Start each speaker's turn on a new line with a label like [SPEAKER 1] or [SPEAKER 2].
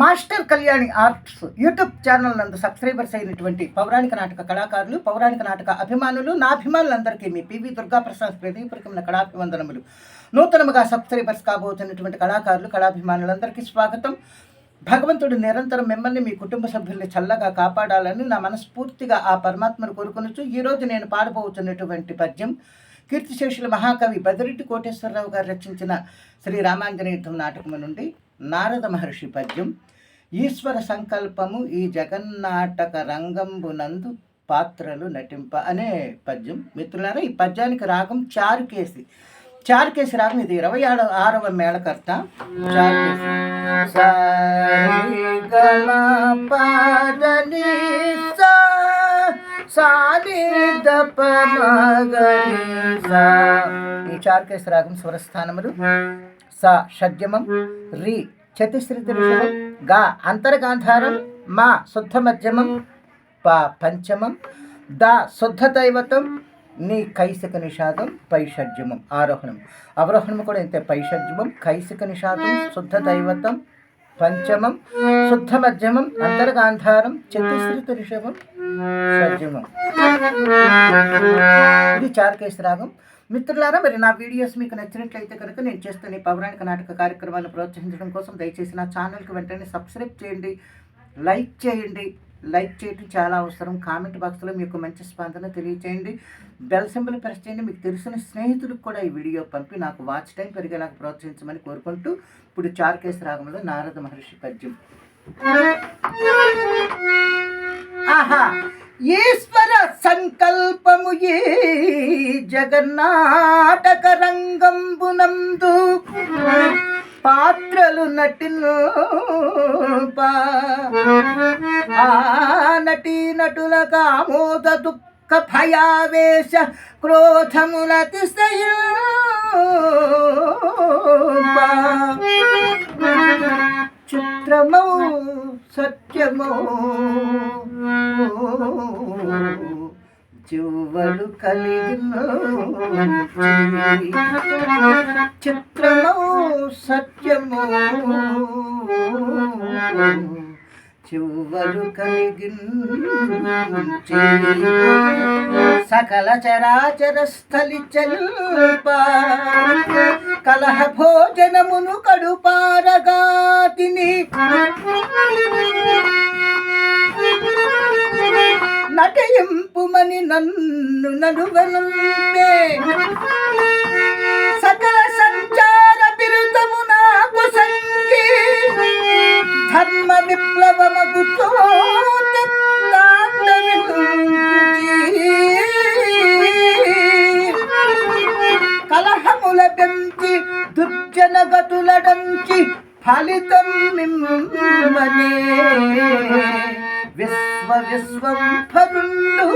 [SPEAKER 1] Master Kalyani arts YouTube channel నందు subscribers అయినటువంటి పౌరాణిక నాటక కళాకారులు, పౌరాణిక నాటక అభిమానులు, నా అభిమానులందరికీ మీ పివి దుర్గాప్రసాద్ హృదయపూర్వకమైన కళాభివందనములు. నూతనముగా సబ్స్క్రైబర్స్ కాబోతున్నటువంటి కళాకారులు, కళాభిమానులందరికీ స్వాగతం. భగవంతుడు నిరంతరం మిమ్మల్ని, మీ కుటుంబ సభ్యుల్ని చల్లగా కాపాడాలని నా మనస్ఫూర్తిగా ఆ పరమాత్మను కోరుకొనుచు ఈరోజు నేను పాడబోతున్నటువంటి పద్యం కీర్తిశేషుల మహాకవి బదిరెడ్డి కోటేశ్వరరావు గారు రచించిన శ్రీ రామాంజనేయ యుద్ధం నాటకము నుండి నారద మహర్షి పద్యం. ఈశ్వర సంకల్పము ఈ జగన్నాటక రంగంబునందు పాత్రలు నటింప అనే పద్యం. మిత్రులారా, ఈ పద్యానికి రాగం చారుకేసి. చారుకేసి రాగం. ఇది 26వ మేళకర్త. చారుకేసి ఈ చారుకేసి రాగం స్వరస్థానములు స షడ్జమం, రి చతుశ్రుతి ఋషభం, గా అంతర్గాంధారం, మా శుద్ధ మధ్యమం, ప పంచమం, ద శుద్ధ దైవతం, నీ కైసిక నిషాదం, పై షడ్జమం ఆరోహణం. అవరోహణం కూడా ఇంతే. పై షడ్జమం, కైసిక నిషాదం, శుద్ధ దైవతం, పంచమం, శుద్ధ మధ్యమం, అంతర్గాంధారం, చతుశ్రుతి ఋషభం, షడ్జమం. ఇది చారుకేసి రాగం. మిత్రులారా, మరి నా వీడియోస్ మీకు నచ్చినట్లయితే కనుక నేను చేస్తున్న పౌరాణిక నాటక కార్యక్రమాలను ప్రోత్సహించడం కోసం దయచేసి నా ఛానల్కి వెంటనే సబ్స్క్రైబ్ చేయండి, లైక్ చేయండి. లైక్ చేయడం చాలా అవసరం. కామెంట్ బాక్స్లో మీకు మంచి స్పందన తెలియచేయండి. బెల్ సింబల్ ప్రెస్ చేయండి. మీకు తెలిసిన స్నేహితులకు కూడా ఈ వీడియో పంపి నాకు వాచ్ టైం పెరిగేలాగా ప్రోత్సహించమని కోరుకుంటూ ఇప్పుడు చారుకేసి రాగంలో నారద మహర్షి పద్యం. ఆహా! ఈశ్వర సంకల్పము ఈ జగన్నాటక రంగంబునందు పాత్రలు నటీ నటులకు ఆమోద దుఃఖ భయావేశ క్రోధములతిశయ చిత్రమౌ సత్యమౌ చువ్వలు కలిగిన చిత్రమౌ సత్యమౌ చువ్వలు కలిగించి సకల చరాచర స్థలి చల్ప కలహ భోజనమును కడుపారగా తిని నటయింపుమని నన్ను నడువనందే సకల సంచార బిరుదము నాకు సంగి ధర్మ విప్లవమగుతో కలహముల పెంచి దుర్జన గతులడంచి ఫలితం మిమ్మనే విశ్వం ఫరుండు